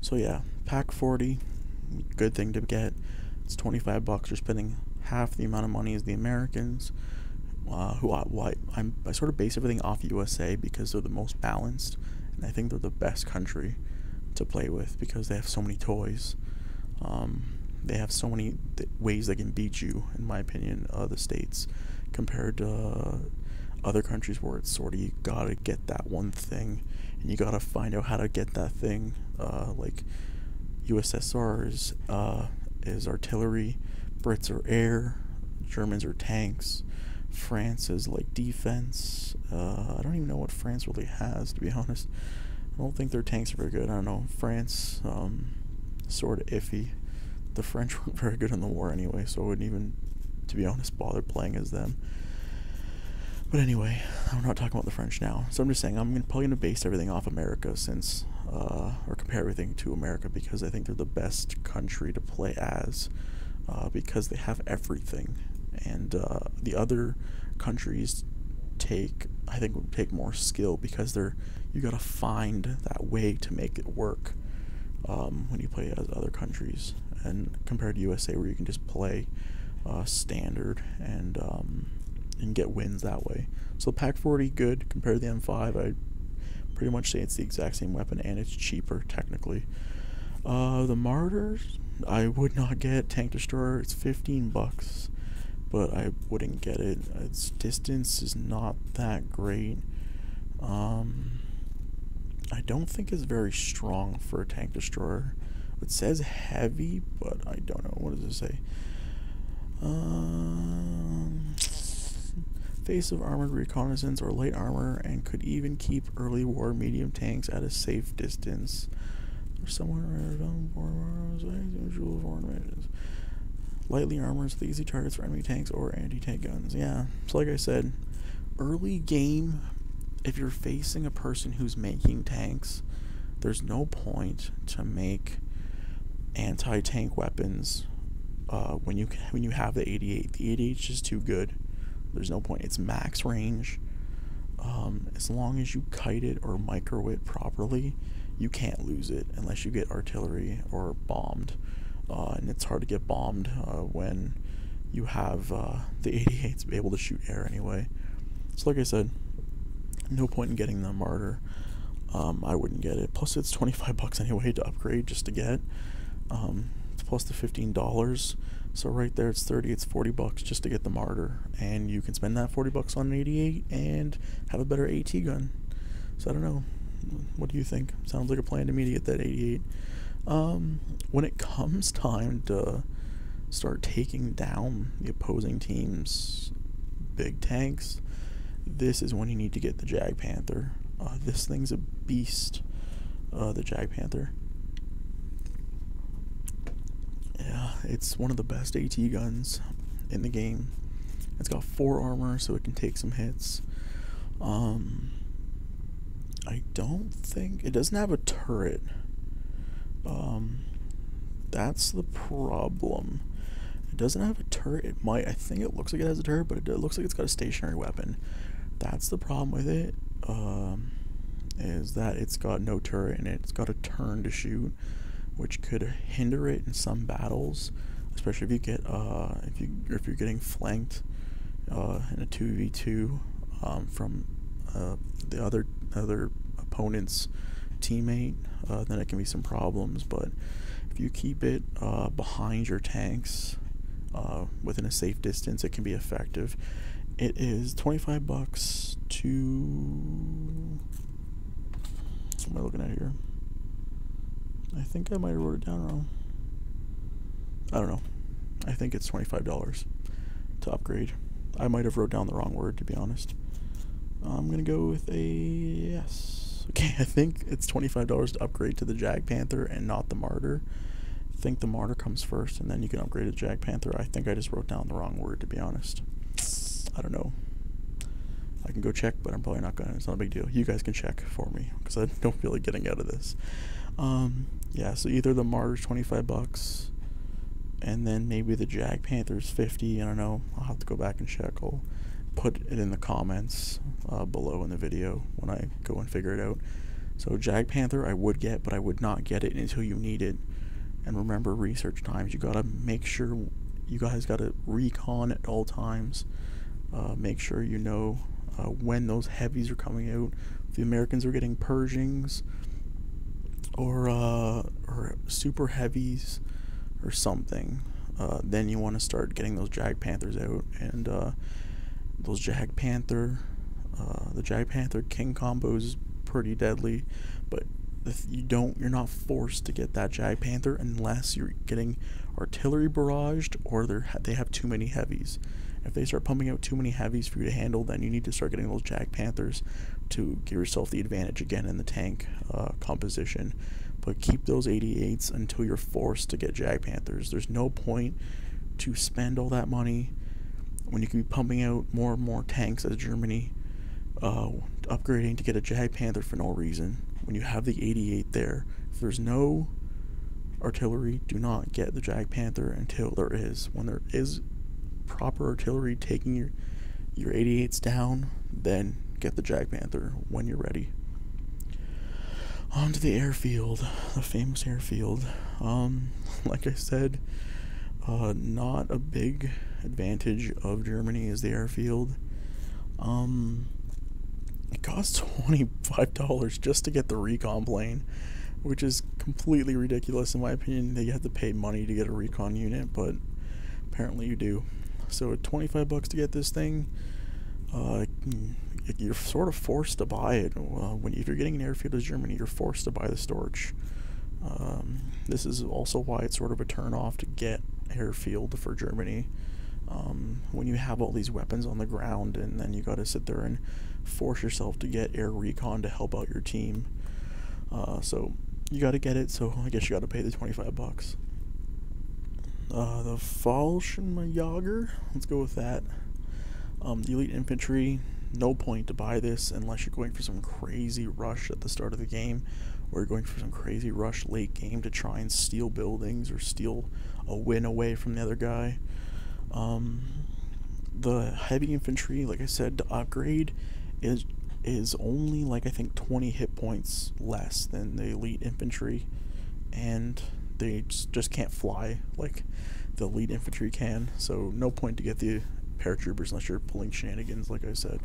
So yeah, pack 40, good thing to get. It's 25 bucks. You're spending half the amount of money as the Americans. I sort of base everything off USA because they're the most balanced, and I think they're the best country to play with because they have so many toys. They have so many ways they can beat you, in my opinion, the states, compared to other countries where it's sort of you gotta get that one thing, and you gotta find out how to get that thing. Like USSR is artillery, Brits are air, Germans are tanks, France is like defense. I don't even know what France really has, to be honest. I don't think their tanks are very good. I don't know. France, sort of iffy. The French weren't very good in the war anyway, so I wouldn't even, to be honest, bother playing as them. But anyway, I'm not talking about the French now. So I'm just saying I'm probably going to base everything off America since, or compare everything to America because I think they're the best country to play as, because they have everything. And the other countries I think would take more skill because you gotta find that way to make it work when you play as other countries, and compared to USA where you can just play standard and get wins that way. So pack 40 good compared to the M5. I pretty much say it's the exact same weapon and it's cheaper technically. The Martyrs I would not get. Tank Destroyer, it's 15 bucks, but I wouldn't get it. Its distance is not that great. I don't think it's very strong for a tank destroyer. It says heavy, but I don't know. What does it say? Face of armored reconnaissance or light armor, and could even keep early war medium tanks at a safe distance. Somewhere lightly armored, so easy targets for enemy tanks or anti-tank guns. Yeah, so like I said, early game, if you're facing a person who's making tanks, there's no point to make anti-tank weapons when you have the 88. The 88 is just too good. There's no point. It's max range. As long as you kite it or micro it properly, you can't lose it unless you get artillery or bombed. And it's hard to get bombed when you have the 88s able to shoot air anyway. So like I said, no point in getting the Martyr. I wouldn't get it. Plus it's 25 bucks anyway to upgrade just to get. Plus the $15. So right there it's 30, it's 40 bucks just to get the Martyr. And you can spend that 40 bucks on an 88 and have a better AT gun. So I don't know. What do you think? Sounds like a plan to me to get that 88. When it comes time to start taking down the opposing team's big tanks, this is when you need to get the Jag Panther. This thing's a beast, the Jag Panther. Yeah, it's one of the best AT guns in the game. It's got 4 armor, so it can take some hits. I don't think it doesn't have a turret. That's the problem. It doesn't have a turret. It might. I think it looks like it has a turret, but it looks like it's got a stationary weapon. That's the problem with it. Is that it's got no turret and it's got a turn to shoot, which could hinder it in some battles, especially if you get if you're getting flanked in a 2v2 from the other opponent's teammate. Then it can be some problems. But if you keep it behind your tanks within a safe distance, it can be effective. It is 25 bucks to... What am I looking at here? I think I might have wrote it down wrong. I don't know. I think it's $25 to upgrade. I might have wrote down the wrong word, to be honest. I'm gonna go with a yes. Okay, I think it's $25 to upgrade to the Jag Panther and not the Martyr. I think the Martyr comes first, and then you can upgrade to the Jag Panther. I think I just wrote down the wrong word, to be honest. I don't know. I can go check, but I'm probably not gonna. It's not a big deal. You guys can check for me, because I don't feel like getting out of this. Yeah, so either the Martyr's 25 bucks, and then maybe the Jag Panther's 50. I don't know. I'll have to go back and check. I'll put it in the comments below in the video when I go and figure it out. So Jag Panther I would get, but I would not get it until you need it. And remember research times. You gotta make sure you guys gotta recon at all times. Make sure you know when those heavies are coming out. If the Americans are getting Pershings or super heavies or something, then you want to start getting those Jag Panthers out. And those Jag Panther, the Jag Panther King combo is pretty deadly, but you're not forced to get that Jag Panther unless you're getting artillery barraged or they have too many heavies. If they start pumping out too many heavies for you to handle, then you need to start getting those Jag Panthers to give yourself the advantage again in the tank composition. But keep those 88s until you're forced to get Jag Panthers. There's no point to spend all that money when you can be pumping out more and more tanks as Germany, upgrading to get a Jag Panther for no reason. When you have the 88 there, if there's no artillery, do not get the Jag Panther until there is. When there is proper artillery taking your 88s down, then get the Jag Panther when you're ready. On to the airfield, the famous airfield. Like I said, not a big advantage of Germany is the airfield. It costs $25 just to get the recon plane, which is completely ridiculous in my opinion. That you have to pay money to get a recon unit, but apparently you do. So at $25 to get this thing, you're sort of forced to buy it. If you're getting an airfield as Germany, you're forced to buy the Storch. This is also why it's sort of a turn off to get airfield for Germany. When you have all these weapons on the ground and then you gotta sit there and force yourself to get air recon to help out your team. So you gotta get it, so I guess you gotta pay the $25. The Fallschirmjäger, let's go with that. The elite infantry, no point to buy this unless you're going for some crazy rush at the start of the game, or you're going for some crazy rush late game to try and steal buildings or steal a win away from the other guy. The heavy infantry, like I said, to upgrade is only like I think 20 hit points less than the elite infantry, and they just can't fly like the elite infantry can, so no point to get the paratroopers unless you're pulling shenanigans, like I said.